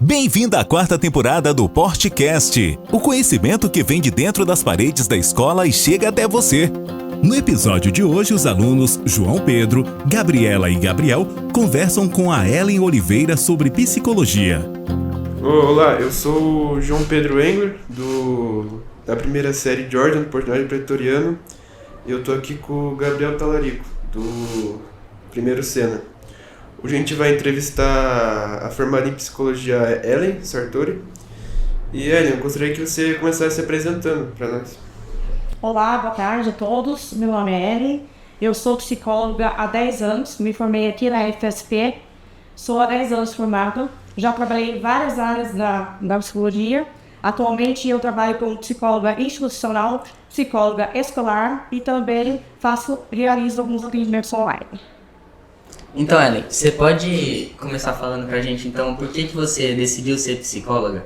Bem-vindo à quarta temporada do Portcast, o conhecimento que vem de dentro das paredes da escola e chega até você. No episódio de hoje, os alunos João Pedro, Gabriela e Gabriel conversam com a Ellen Oliveira sobre psicologia. Olá, eu sou o João Pedro Engler, da primeira série Jordan, do Portinari Pretoriano. Eu estou aqui com o Gabriel Talarico, do primeiro Sena. Hoje a gente vai entrevistar a formada em psicologia Ellen Sartori. E Ellen, eu gostaria que você começasse se apresentando para nós. Olá, boa tarde a todos. Meu nome é Ellen. Eu sou psicóloga há 10 anos. Me formei aqui na FSP. Sou há 10 anos formada. Já trabalhei em várias áreas da psicologia. Atualmente eu trabalho como psicóloga institucional, psicóloga escolar e também realizo alguns atendimentos online. Então, Ellen, você pode começar falando pra gente, então, por que você decidiu ser psicóloga?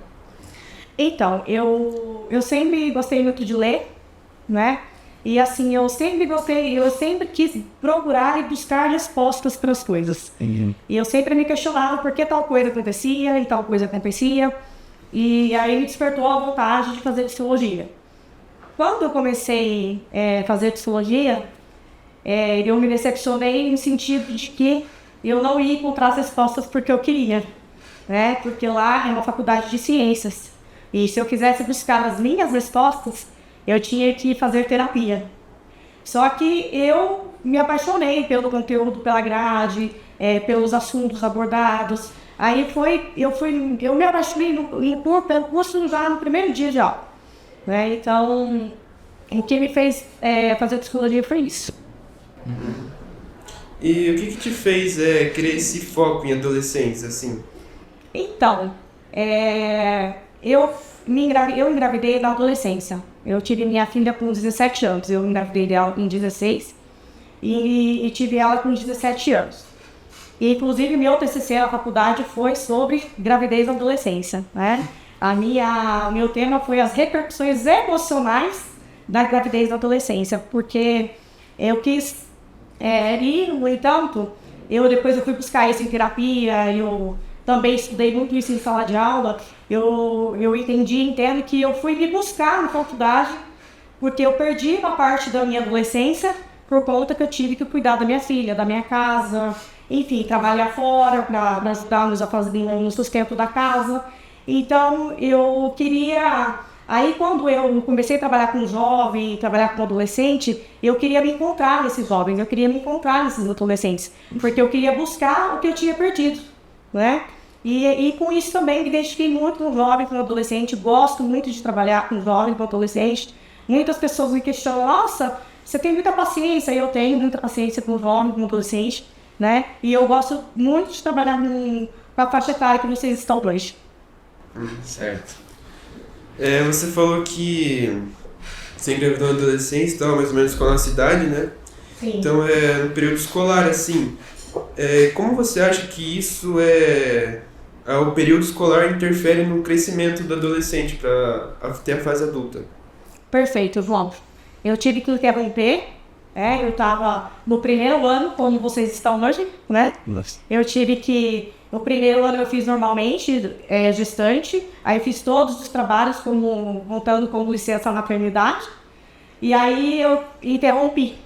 Então, eu sempre gostei muito de ler, né? E assim, eu sempre quis procurar e buscar respostas para as coisas. Uhum. E eu sempre me questionava por que tal coisa acontecia e tal coisa acontecia. E aí me despertou a vontade de fazer psicologia. Quando eu comecei a fazer psicologia, eu me decepcionei no sentido de que eu não ia encontrar as respostas porque eu queria, né? Porque lá é uma faculdade de ciências. E se eu quisesse buscar as minhas respostas, eu tinha que fazer terapia. Só que eu me apaixonei pelo conteúdo, pela grade, pelos assuntos abordados. Aí eu me apaixonei pelo curso já no primeiro dia de aula, né? Então, o que me fez fazer psicologia foi isso. Uhum. E o que te fez querer esse foco em adolescentes, assim? Então, eu engravidei na adolescência. Eu tive minha filha com 17 anos. Eu engravidei dela com 16 e tive ela com 17 anos. E, inclusive, meu TCC na faculdade foi sobre gravidez na adolescência, né? Meu tema foi as repercussões emocionais da gravidez na adolescência, porque eu quis no entanto, depois eu fui buscar isso em terapia, eu também estudei muito isso em sala de aula, eu entendo que eu fui me buscar na faculdade, porque eu perdi uma parte da minha adolescência por conta que eu tive que cuidar da minha filha, da minha casa, enfim, trabalhar fora para ajudar-nos a fazer no sustento da casa. Então, eu queria... Aí, quando eu comecei a trabalhar com jovem, trabalhar com adolescente, eu queria me encontrar nesses jovens, eu queria me encontrar nesses adolescentes, porque eu queria buscar o que eu tinha perdido, né? E com isso também me identifiquei muito com jovem, com adolescente, gosto muito de trabalhar com jovem, com adolescente. Muitas pessoas me questionam, nossa, você tem muita paciência, eu tenho muita paciência com jovem, com adolescente, né? E eu gosto muito de trabalhar com a faixa etária que vocês estão hoje. Certo. Você falou que você engravidou na adolescência, então, mais ou menos com a nossa idade, né? Sim. Então, no período escolar, assim, como você acha que isso o período escolar interfere no crescimento do adolescente para ter a fase adulta? Perfeito, João. Eu tive que interromper, eu estava no primeiro ano, como vocês estão hoje, né? Nossa. No primeiro ano eu fiz normalmente, gestante, aí eu fiz todos os trabalhos, contando como licença maternidade, e aí eu interrompi,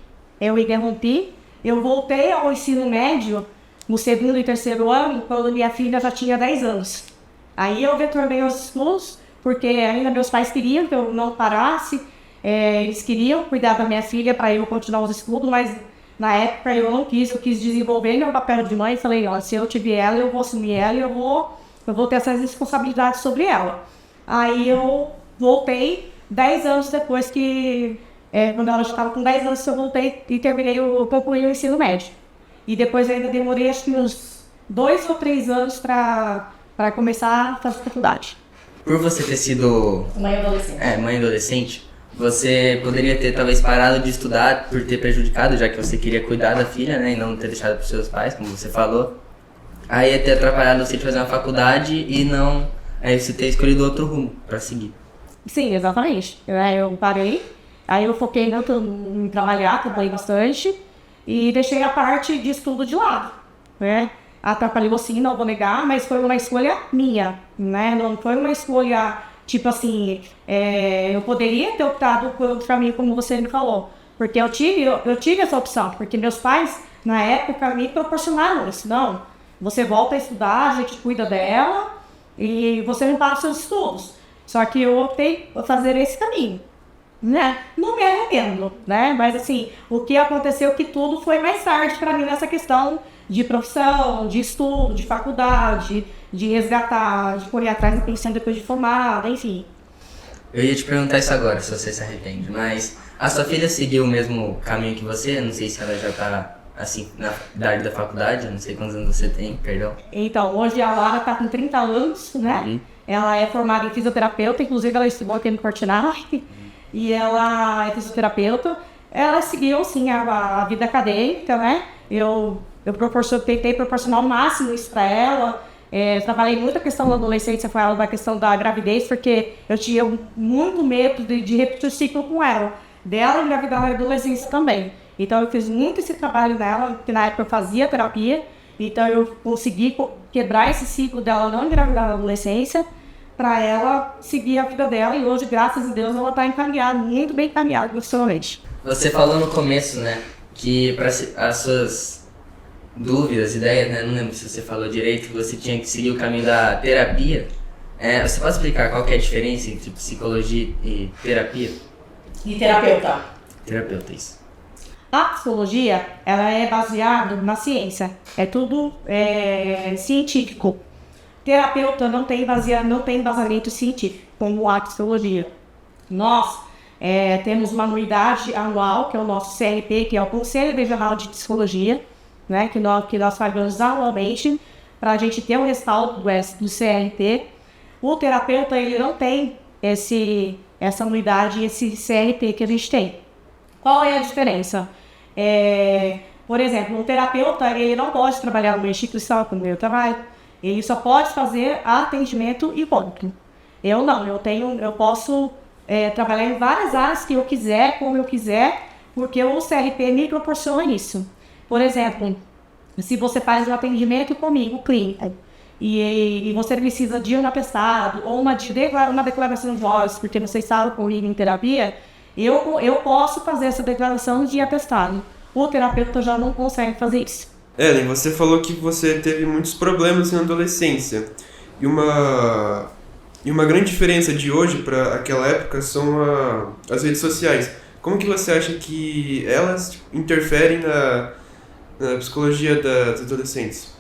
eu voltei ao ensino médio no segundo e terceiro ano, quando minha filha já tinha 10 anos. Aí eu retornei aos estudos, porque ainda meus pais queriam que eu não parasse, eles queriam cuidar da minha filha para eu continuar os estudos, mas na época eu não quis, eu quis desenvolver meu papel de mãe e falei, ó, se eu tiver ela, eu vou assumir ela e eu vou ter essas responsabilidades sobre ela. Aí eu voltei 10 anos depois quando ela já estava com 10 anos, eu voltei e concluí o ensino médio. E depois eu ainda demorei acho que uns 2 ou 3 anos para começar a fazer faculdade. Por você ter sido mãe adolescente, você poderia ter talvez parado de estudar por ter prejudicado, já que você queria cuidar da filha, né, e não ter deixado para os seus pais, como você falou. Aí ia ter atrapalhado você de fazer uma faculdade e não... Aí você ter escolhido outro rumo para seguir. Sim, exatamente. Eu parei, aí eu foquei em trabalhei bastante e deixei a parte de estudo de lado, né? atrapalhou sim, não vou negar, mas foi uma escolha minha, né? Não foi uma escolha, tipo assim, eu poderia ter optado por outro caminho, como você me falou, porque eu tive essa opção, porque meus pais, na época, me proporcionaram isso. Não, você volta a estudar, a gente cuida dela e você não para os seus estudos. Só que eu optei por fazer esse caminho, né? Não me arrependo, né? Mas assim, o que aconteceu que tudo foi mais tarde para mim nessa questão de profissão, de estudo, de faculdade, de resgatar, de correr atrás da pensão depois de formada, enfim. Eu ia te perguntar isso agora, se você se arrepende, mas a sua filha seguiu o mesmo caminho que você? Não sei se ela já tá, assim, na idade da faculdade, eu não sei quantos anos você tem, perdão. Então, hoje a Lara tá com 30 anos, né? Ela é formada em fisioterapeuta, inclusive ela estudou aqui no Portinari, e ela é fisioterapeuta. Ela seguiu, sim, a vida acadêmica, né? Eu tentei proporcionar o máximo isso para ela. Trabalhei muito a questão da adolescência com ela, da questão da gravidez, porque eu tinha muito medo de repetir o ciclo com ela, dela engravidar na adolescência também. Então eu fiz muito esse trabalho nela, porque na época eu fazia terapia, então eu consegui quebrar esse ciclo dela não engravidar na adolescência, para ela seguir a vida dela, e hoje, graças a Deus, ela está encaminhada, muito bem encaminhada profissionalmente. Você falou no começo, né, que para as suas dúvidas, ideias, né, não lembro se você falou direito, que você tinha que seguir o caminho da terapia. Você pode explicar qual que é a diferença entre psicologia e terapia? E terapeuta? Terapeuta, isso. A psicologia, ela é baseada na ciência, é tudo científico. Terapeuta não tem embasamento científico, como a psicologia. Nós temos uma anuidade anual, que é o nosso CRP, que é o Conselho Regional de Psicologia, né, que nós pagamos anualmente, para a gente ter o respaldo do CRP. O terapeuta, ele não tem essa anuidade, esse CRP que a gente tem. Qual é a diferença? Por exemplo, um terapeuta, ele não pode trabalhar numa instituição como eu trabalho. Ele só pode fazer atendimento e ponto. Eu não, eu posso trabalhar em várias áreas que eu quiser, como eu quiser, porque o CRP me proporciona isso. Por exemplo, se você faz um atendimento comigo, clínico, e você precisa de um atestado ou uma declaração de voz, porque você estava comigo em terapia, eu posso fazer essa declaração de atestado. O terapeuta já não consegue fazer isso. Ellen, você falou que você teve muitos problemas na adolescência. E uma grande diferença de hoje para aquela época são as redes sociais. Como que você acha que elas interferem na psicologia dos adolescentes?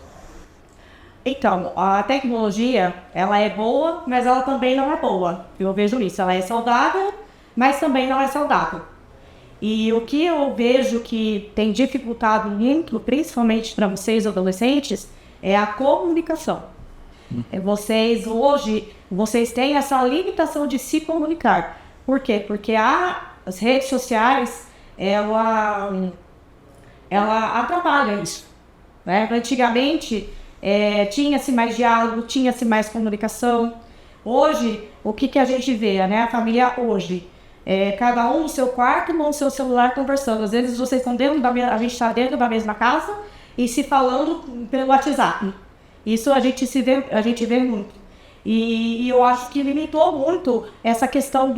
Então, a tecnologia, ela é boa, mas ela também não é boa. Eu vejo isso, ela é saudável, mas também não é saudável. E o que eu vejo que tem dificultado muito, principalmente para vocês adolescentes, é a comunicação. Vocês têm essa limitação de se comunicar. Por quê? Porque as redes sociais, ela atrapalha isso, né? Antigamente, tinha-se mais diálogo, tinha-se mais comunicação. Hoje, o que a gente vê, né? A família hoje, cada um no seu quarto, no seu celular conversando. Às vezes vocês estão a gente está dentro da mesma casa e se falando pelo WhatsApp. Isso a gente vê muito. E eu acho que limitou muito essa questão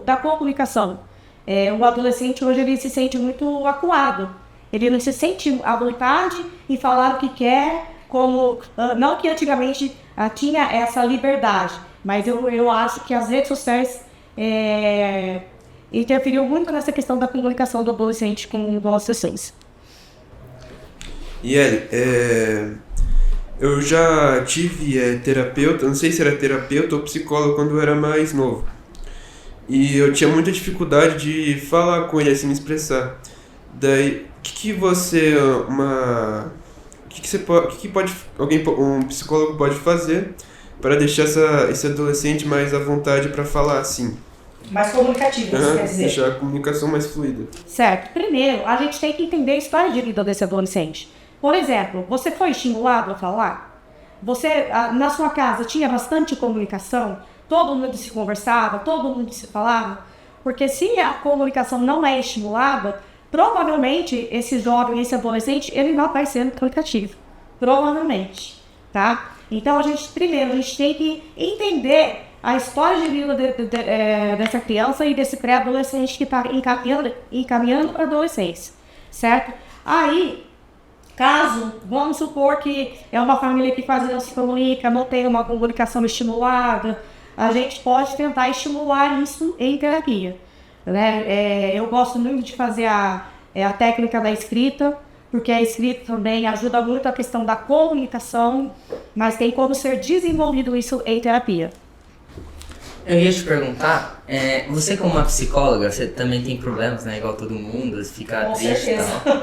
da comunicação. O adolescente hoje ele se sente muito acuado. Ele não se sente à vontade em falar o que quer, não que antigamente tinha essa liberdade, mas eu acho que as redes sociais interferiu muito nessa questão da comunicação do adolescente com os adolescentes. E eu já tive terapeuta, não sei se era terapeuta ou psicólogo quando eu era mais novo. E eu tinha muita dificuldade de falar com ele, assim, me expressar. Daí, um psicólogo pode fazer para deixar esse adolescente mais à vontade para falar assim? Mais comunicativo, você quer dizer? Deixar a comunicação mais fluida. Certo. Primeiro, a gente tem que entender a história de vida desse adolescente. Por exemplo, você foi estimulado a falar? Você, na sua casa, tinha bastante comunicação? Todo mundo se conversava? Todo mundo se falava? Porque se a comunicação não é estimulada, provavelmente esse jovem, esse adolescente, ele não vai ser comunicativo. provavelmente, tá? Então, a gente tem que entender a história de vida dessa criança e desse pré-adolescente que está encaminhando para a adolescência, certo? Aí, caso, vamos supor que é uma família que quase não se comunica, não tem uma comunicação estimulada, a gente pode tentar estimular isso em terapia, né? Eu gosto muito de fazer a técnica da escrita, porque a escrita também ajuda muito a questão da comunicação, mas tem como ser desenvolvido isso em terapia. Eu ia te perguntar, você como uma psicóloga, você também tem problemas, né? Igual todo mundo, fica triste e tal.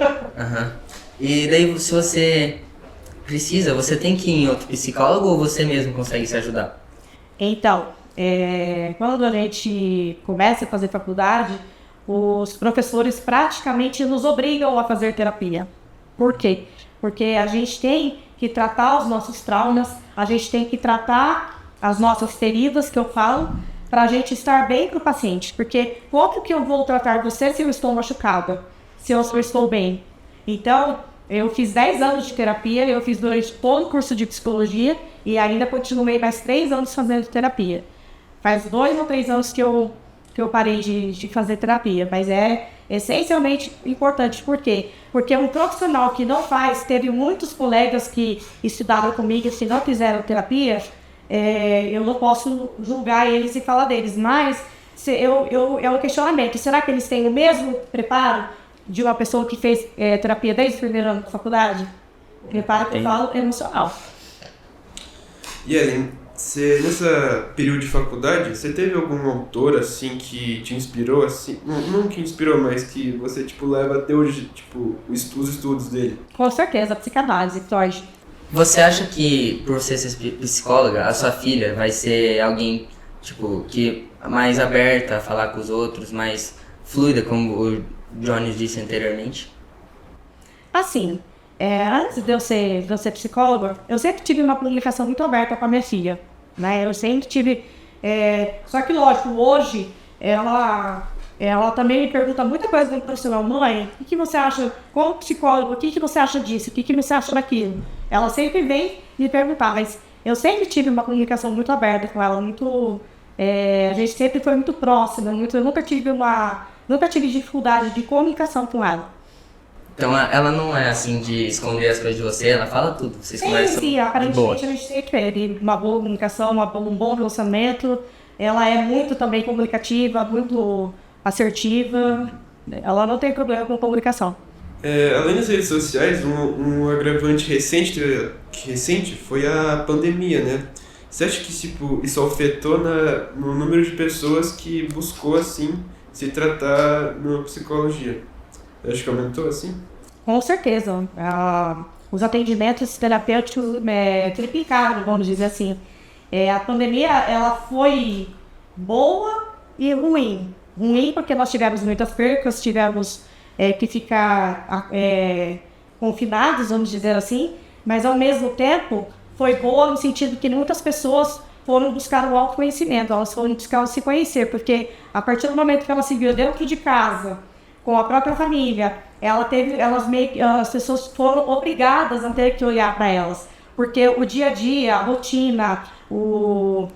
Uhum. E daí, se você precisa, você tem que ir em outro psicólogo ou você mesmo consegue se ajudar? Então, quando a gente começa a fazer faculdade, os professores praticamente nos obrigam a fazer terapia. Por quê? Porque a gente tem que tratar os nossos traumas, a gente tem que tratar as nossas feridas, que eu falo, para a gente estar bem para o paciente. Porque como que eu vou tratar você se eu estou machucada? Se eu estou bem? Então, eu fiz 10 anos de terapia, eu fiz durante todo o curso de psicologia e ainda continuei mais 3 anos fazendo terapia. Faz 2 ou 3 anos que eu parei de fazer terapia, mas é essencialmente importante. Por quê? Porque um profissional que não faz, teve muitos colegas que estudaram comigo que não fizeram terapia, eu não posso julgar eles e falar deles, mas é um questionamento. Será que eles têm o mesmo preparo de uma pessoa que fez terapia desde o primeiro ano da faculdade? Preparo que eu falo emocional. E Ellen, nessa período de faculdade, você teve algum autor assim que te inspirou, assim, não que inspirou, mas que você leva até hoje, os estudos dele? Com certeza, a psicanálise, Freud. Você acha que, por você ser psicóloga, a sua filha vai ser alguém, que mais aberta a falar com os outros, mais fluida, como o Johnny disse anteriormente? Assim, antes de eu ser psicóloga, eu sempre tive uma comunicação muito aberta com a minha filha, né? Eu sempre tive... só que, lógico, hoje, ela também me pergunta muita coisa do profissional. Mãe, o que você acha, como psicólogo, o que você acha disso, o que você acha daquilo? Ela sempre vem me perguntar, mas eu sempre tive uma comunicação muito aberta com ela, a gente sempre foi muito próxima, eu nunca tive dificuldade de comunicação com ela. Então ela não é assim de esconder as coisas de você, ela fala tudo, vocês conversam. Sim, aparentemente a gente sempre teve uma boa comunicação, um bom relacionamento. Ela é muito também comunicativa, muito assertiva, ela não tem problema com comunicação. Além das redes sociais, um agravante recente foi a pandemia, né? Você acha que isso afetou no número de pessoas que buscou assim se tratar na psicologia? Acho que aumentou assim? Com certeza. Os atendimentos terapêuticos triplicaram, vamos dizer assim. A pandemia ela foi boa e ruim. Ruim porque nós tivemos muitas percas, tivemos que ficar confinados, vamos dizer assim, mas ao mesmo tempo foi boa no sentido que muitas pessoas foram buscar o autoconhecimento, elas foram buscar se conhecer, porque a partir do momento que ela se viu dentro de casa, com a própria família, as pessoas foram obrigadas a ter que olhar para elas, porque o dia a dia, a rotina, eu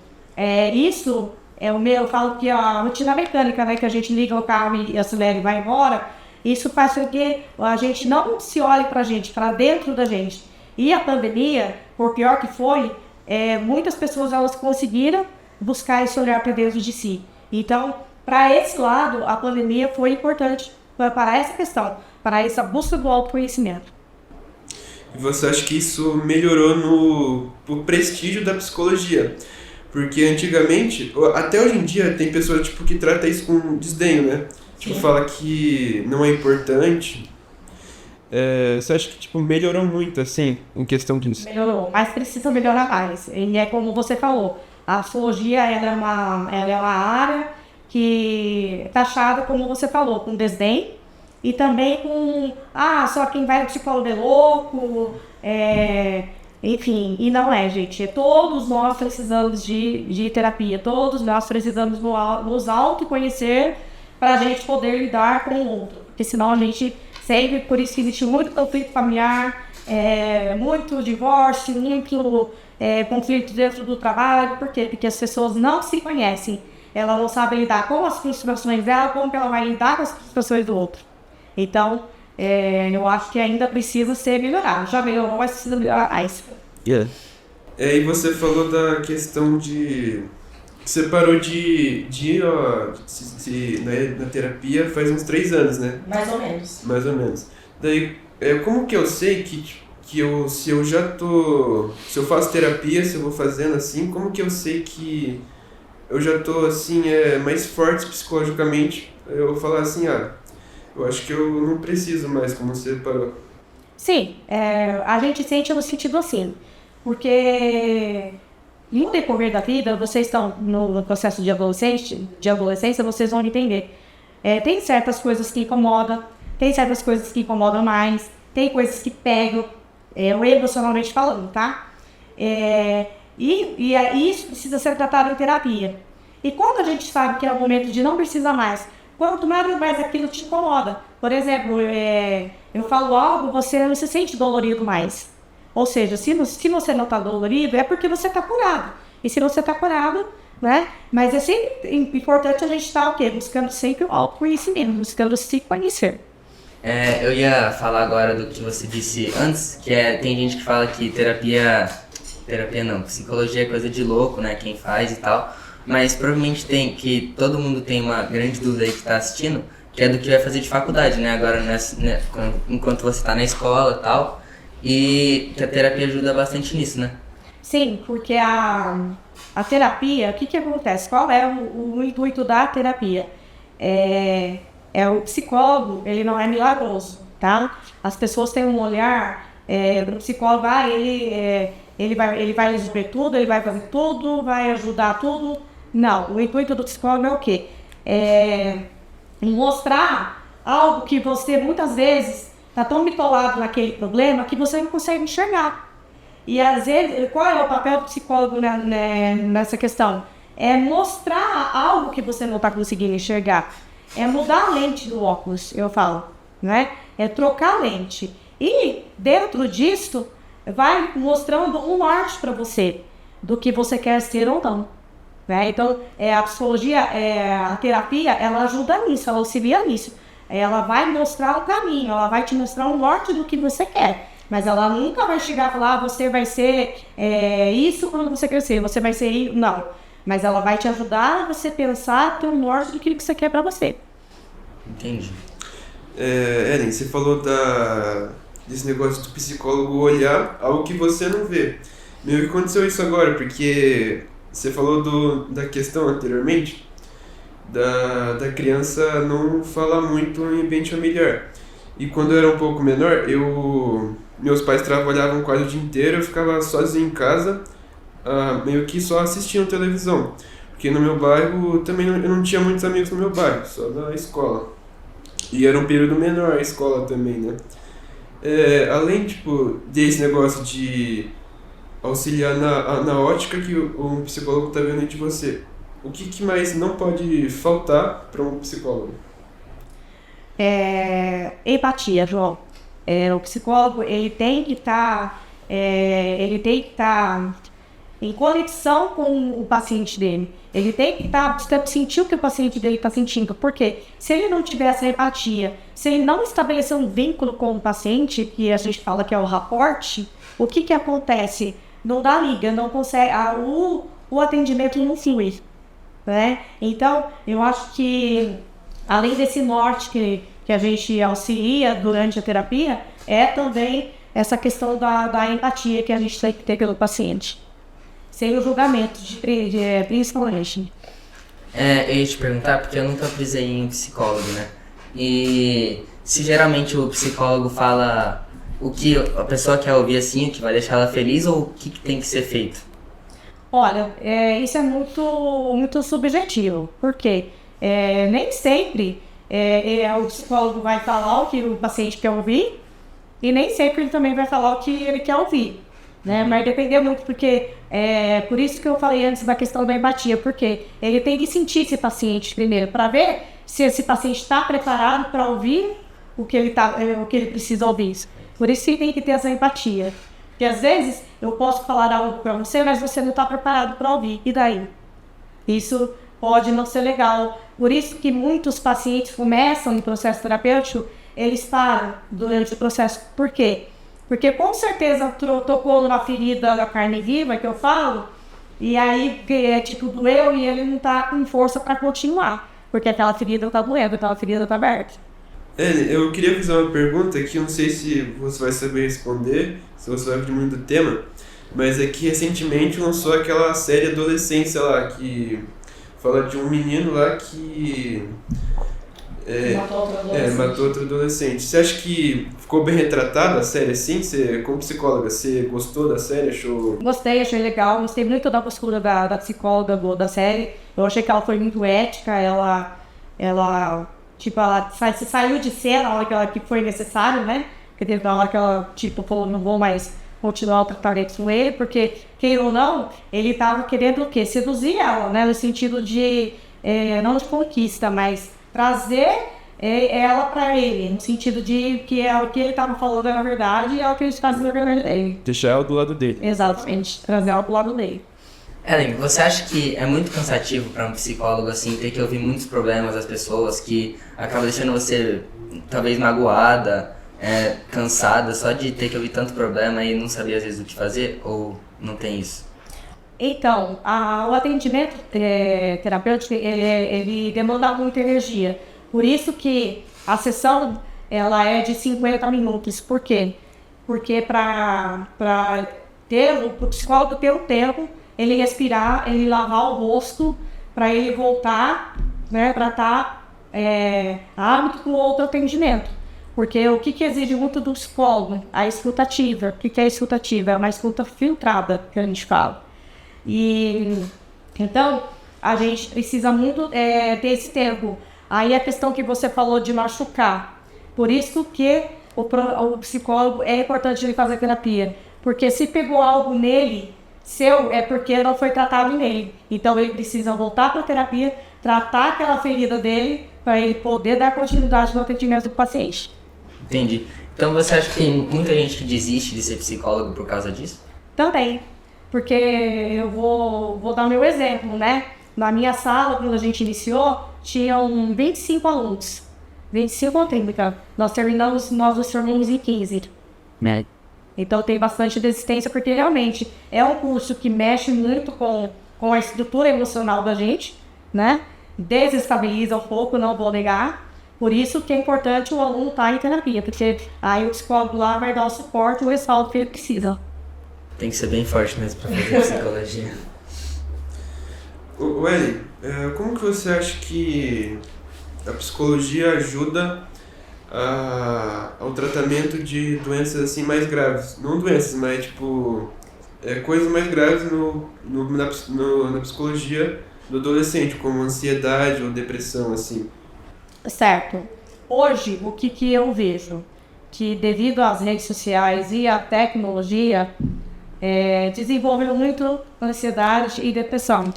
falo que a rotina mecânica, né, que a gente liga o carro e acelera e vai embora, isso faz com que a gente não se olhe para a gente, para dentro da gente. E a pandemia, por pior que foi, muitas pessoas elas conseguiram buscar esse olhar para dentro de si. Então, para esse lado, a pandemia foi importante para essa questão, para essa busca do autoconhecimento. E você acha que isso melhorou no prestígio da psicologia? Porque antigamente, até hoje em dia, tem pessoas que tratam isso com desdenho, né? Fala que não é importante. Você acha que melhorou muito, assim, em questão disso? Melhorou, mas precisa melhorar mais. E é como você falou, a psicologia ela é uma área que é taxada, como você falou, com desdém e também com só quem vai no psicólogo é louco, enfim, e não é, gente. Todos nós precisamos de terapia, todos nós precisamos nos autoconhecer para a gente poder lidar com o outro, porque senão a gente Sempre, por isso que existe muito conflito familiar, muito divórcio, muito conflito dentro do trabalho. Por quê? Porque as pessoas não se conhecem. Ela não sabe lidar com as frustrações dela, como que ela vai lidar com as frustrações do outro. Então, eu acho que ainda precisa ser melhorado. Já melhorou, mas precisa melhorar mais. Yeah. E você falou da questão de... Você parou de ir na terapia faz uns 3 anos, né? Mais ou menos. Mais ou menos. Daí, como que eu sei se eu faço terapia, se eu vou fazendo assim, como que eu sei que eu já tô assim, mais forte psicologicamente? Eu vou falar assim, eu acho que eu não preciso mais, como você parou. Sim, a gente sente no sentido assim, porque no decorrer da vida, vocês estão no processo de adolescência, vocês vão entender. Tem certas coisas que incomodam, tem certas coisas que incomodam mais, tem coisas que pegam, emocionalmente falando, tá? E isso precisa ser tratado em terapia. E quando a gente sabe que é o momento de não precisar mais, quanto mais aquilo te incomoda. Por exemplo, eu falo algo, você não se sente dolorido mais. Ou seja, se você não está dolorido, é porque você está curado. E se você está curado, né? Mas é sempre importante a gente estar o quê? Buscando sempre o autoconhecimento, buscando se conhecer. Eu ia falar agora do que você disse antes, que tem gente que fala que psicologia é coisa de louco, né? Quem faz e tal. Mas provavelmente todo mundo tem uma grande dúvida aí que está assistindo, que é do que vai fazer de faculdade, né? Agora, enquanto você está na escola e tal. E que a terapia ajuda bastante nisso, né? Sim, porque a terapia, o que acontece? Qual é o intuito da terapia? O psicólogo, ele não é milagroso, tá? As pessoas têm um olhar, o psicólogo, ele vai resolver tudo, ele vai fazer tudo, vai ajudar tudo. Não, o intuito do psicólogo é o quê? Mostrar algo que você muitas vezes está tão bitolado naquele problema que você não consegue enxergar. E às vezes, qual é o papel do psicólogo nessa questão? É mostrar algo que você não está conseguindo enxergar. É mudar a lente do óculos, eu falo, né? É trocar a lente. E dentro disso, vai mostrando um norte para você, do que você quer ser ou não. Né? Então, a psicologia, a terapia, ela ajuda nisso, ela auxilia nisso. Ela vai mostrar o caminho, ela vai te mostrar o norte do que você quer. Mas ela nunca vai chegar e falar, você vai ser isso quando você crescer, você vai ser isso. Não. Mas ela vai te ajudar a você pensar, ter o norte do que você quer pra você. Entendi. Ellen, você falou desse negócio do psicólogo olhar algo que você não vê. Meio que aconteceu isso agora, porque você falou da questão anteriormente, da criança não falar muito em ambiente familiar. E quando eu era um pouco menor, meus pais trabalhavam quase o dia inteiro, eu ficava sozinho em casa, meio que só assistindo televisão. Porque no meu bairro, também eu não tinha muitos amigos no meu bairro, só da escola. E era um período menor a escola também, né? Além, desse negócio de auxiliar na ótica que um psicólogo está vendo de você, o que mais não pode faltar para um psicólogo? Empatia, João. O psicólogo, ele tem que estar em conexão com o paciente dele. Ele tem que estar buscando sentir o que o paciente dele está sentindo. Porque se ele não tiver essa empatia, se ele não estabelecer um vínculo com o paciente, que a gente fala que é o rapport, o que acontece? Não dá liga, não consegue, o atendimento não flui. Né? Então, eu acho que, além desse norte que a gente auxilia durante a terapia, também essa questão da empatia que a gente tem que ter pelo paciente. Sem o julgamento, principalmente. Eu ia te perguntar, porque eu nunca precisei em psicólogo, né? E se geralmente o psicólogo fala o que a pessoa quer ouvir assim, o que vai deixar ela feliz, ou o que tem que ser feito? Olha, isso é muito subjetivo, porque nem sempre o psicólogo vai falar o que o paciente quer ouvir e nem sempre ele também vai falar o que ele quer ouvir, né? Mas depende muito, porque por isso que eu falei antes da questão da empatia, porque ele tem que sentir esse paciente primeiro, para ver se esse paciente está preparado para ouvir o que ele precisa ouvir. Por isso que tem que ter essa empatia. Porque às vezes eu posso falar algo para você, mas você não está preparado para ouvir. E daí? Isso pode não ser legal. Por isso que muitos pacientes começam no processo terapêutico, eles param durante o processo. Por quê? Porque com certeza tocou numa ferida da carne viva, que eu falo, e aí doeu e ele não está com força para continuar. Porque aquela ferida está doendo, aquela ferida está aberta. Eu queria fazer uma pergunta que eu não sei se você vai saber responder, se você vai abrir muito do tema, mas é que recentemente lançou aquela série Adolescência lá, que fala de um menino lá que matou outro adolescente. Você acha que ficou bem retratada a série assim? Você, como psicóloga, você gostou da série? Achou? Gostei, achei legal. Gostei muito da postura da psicóloga da série. Eu achei que ela foi muito ética. Ela saiu de cena na hora que foi necessário, né? Porque teve uma hora que ela, falou, não vou mais continuar o tratamento com ele, porque, queira ou não, ele estava querendo o quê? Seduzir ela, né? No sentido de, não de conquista, mas trazer ela para ele, no sentido de que o que ele estava falando era verdade e ela acreditava na verdade dele. Deixar ela do lado dele. Exatamente, trazer ela do lado dele. Ellen, você acha que é muito cansativo para um psicólogo assim ter que ouvir muitos problemas das pessoas, que acaba deixando você talvez magoada, cansada só de ter que ouvir tanto problema e não saber às vezes o que fazer, ou não tem isso? Então, o atendimento terapêutico, ele demanda muita energia. Por isso que a sessão ela é de 50 minutos. Por quê? Porque para o psicólogo ter o tempo, ele respirar, ele lavar o rosto, para ele voltar, né, para estar hábito com outro atendimento. Porque o que exige muito do psicólogo? A escutativa. O que é escutativa? É uma escuta filtrada, que a gente fala. E então a gente precisa muito ter esse tempo. Aí a questão que você falou de machucar, por isso que o psicólogo é importante ele fazer terapia, porque se pegou algo nele é porque não foi tratado nele. Então ele precisa voltar para a terapia, tratar aquela ferida dele para ele poder dar continuidade no atendimento do paciente. Entendi. Então você acha que tem muita gente que desiste de ser psicólogo por causa disso? Também. Porque eu vou dar o meu exemplo, né? Na minha sala, quando a gente iniciou, tinham 25 alunos. 25 alunos. Nós nos formamos em 15. Então tem bastante desistência, porque realmente é um curso que mexe muito com a estrutura emocional da gente, né? Desestabiliza um pouco, não vou negar. Por isso que é importante o aluno estar em terapia, porque aí o psicólogo lá vai dar o suporte, o respaldo que ele precisa. Tem que ser bem forte mesmo para fazer psicologia. Ellen, como que você acha que a psicologia ajuda ao tratamento de doenças assim mais graves? Não doenças, mas coisas mais graves na psicologia do adolescente, como ansiedade ou depressão, assim. Certo. Hoje, o que eu vejo? Que devido às redes sociais e à tecnologia, desenvolveu muito ansiedade e depressão.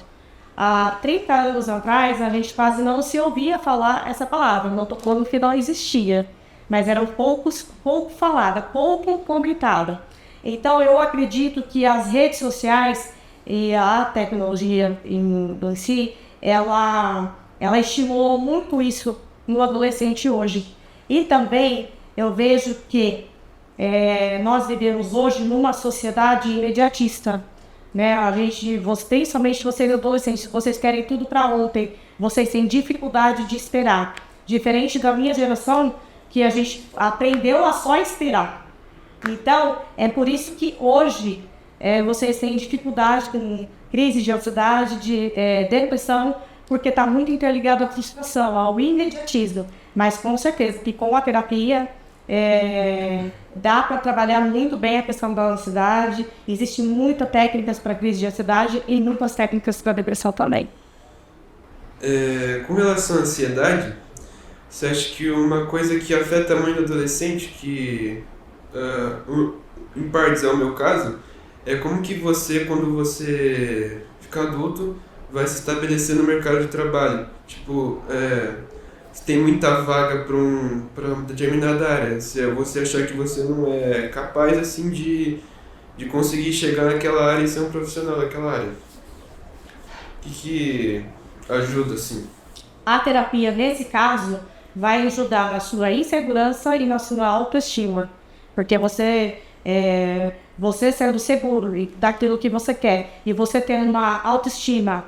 Há 30 anos atrás, a gente quase não se ouvia falar essa palavra, não tocou no que não existia, mas era pouco falada, pouco comentada. Então, eu acredito que as redes sociais e a tecnologia em si, ela estimulou muito isso no adolescente hoje. E também, eu vejo que nós vivemos hoje numa sociedade imediatista, né? Principalmente vocês adolescentes, vocês querem tudo para ontem, vocês têm dificuldade de esperar. Diferente da minha geração, que a gente aprendeu a só esperar. Então, é por isso que hoje vocês têm dificuldade com crise de ansiedade, de depressão, porque está muito interligado à frustração, ao imediatismo. Mas com certeza que com a terapia dá para trabalhar muito bem a questão da ansiedade. Existem muitas técnicas para crise de ansiedade e muitas técnicas para depressão também. Com relação à ansiedade, você acha que uma coisa que afeta muito o adolescente, que em partes é o meu caso, é como que você, quando você fica adulto, vai se estabelecer no mercado de trabalho? tem muita vaga para uma determinada área. Se você achar que você não é capaz assim de conseguir chegar naquela área e ser um profissional daquela área. O que ajuda assim? A terapia, nesse caso, vai ajudar na sua insegurança e na sua autoestima. Porque você sendo seguro daquilo que você quer e você tendo uma autoestima,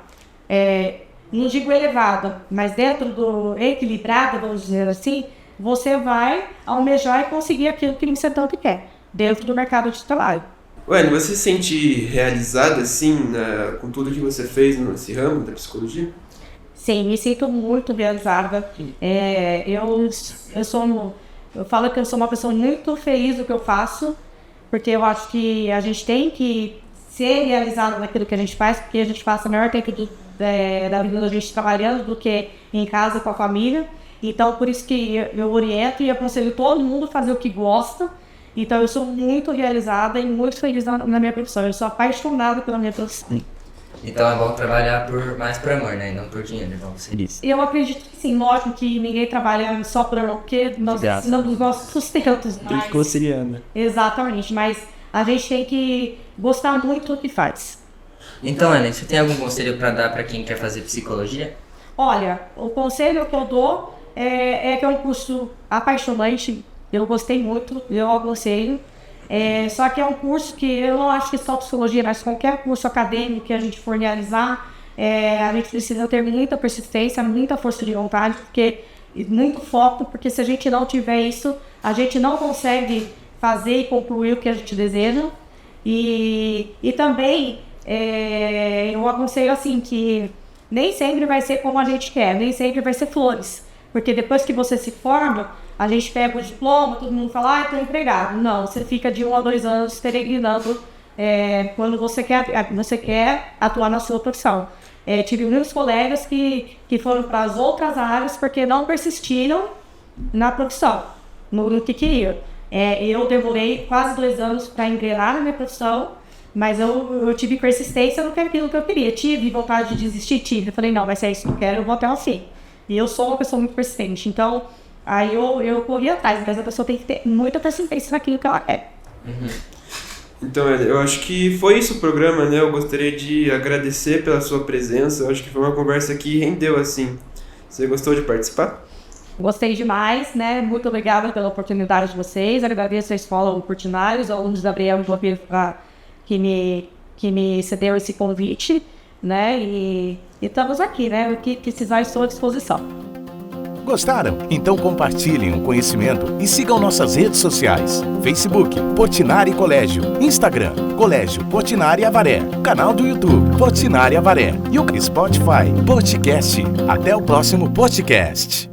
não digo elevada, mas dentro do equilibrada, vamos dizer assim, você vai almejar e conseguir aquilo que você tanto quer, dentro do mercado de trabalho. Ué, você se sente realizada assim com tudo que você fez nesse ramo da psicologia? Sim, me sinto muito realizada. Eu falo que eu sou uma pessoa muito feliz do que eu faço, porque eu acho que a gente tem que ser realizado naquilo que a gente faz, porque a gente passa o maior tempo da vida da gente trabalhando do que em casa com a família. Então, por isso que eu oriento e aconselho todo mundo a fazer o que gosta. Então, eu sou muito realizada e muito feliz na minha profissão. Eu sou apaixonada pela minha profissão. Então é bom trabalhar mais por amor, né? E não por dinheiro, igual você disse. Eu acredito que sim, lógico que ninguém trabalha só por amor, porque nós precisamos dos nossos sustentos. Tem que conciliar, né? Exatamente, mas a gente tem que gostar muito do que faz. Então, Ellen, você tem algum conselho para dar para quem quer fazer psicologia? Olha, o conselho que eu dou é que é um curso apaixonante, eu gostei muito, eu aconselho. Só que é um curso que eu não acho que só psicologia, mas qualquer curso acadêmico que a gente for realizar, a gente precisa ter muita persistência, muita força de vontade, muito foco, porque se a gente não tiver isso, a gente não consegue fazer e concluir o que a gente deseja. E também eu aconselho assim que nem sempre vai ser como a gente quer, nem sempre vai ser flores, porque depois que você se forma, a gente pega o diploma, todo mundo fala, estou empregado. Não, você fica de 1 a 2 anos peregrinando quando você quer atuar na sua profissão. Tive muitos colegas que foram para as outras áreas porque não persistiram na profissão, no que queriam. Eu demorei quase 2 anos para engrenar na minha profissão, mas eu tive persistência no que aquilo que eu queria. Tive vontade de desistir, tive. Eu falei, não, vai ser isso que eu quero, eu vou até o fim. E eu sou uma pessoa muito persistente, então aí eu corri atrás, mas a pessoa tem que ter muita persistência naquilo que ela quer. Então, eu acho que foi isso o programa, né? Eu gostaria de agradecer pela sua presença, eu acho que foi uma conversa que rendeu assim. Você gostou de participar? Gostei demais, né? Muito obrigada pela oportunidade de vocês, agradeço a Escola Oportunários, ao alunos da Gabriel que me cedeu esse convite, né? E estamos aqui, né? O que precisar, estou à disposição. Gostaram? Então compartilhem o conhecimento e sigam nossas redes sociais. Facebook, Portinari Colégio. Instagram, Colégio Portinari Avaré. Canal do YouTube, Portinari Avaré. E o Spotify, Podcast. Até o próximo podcast.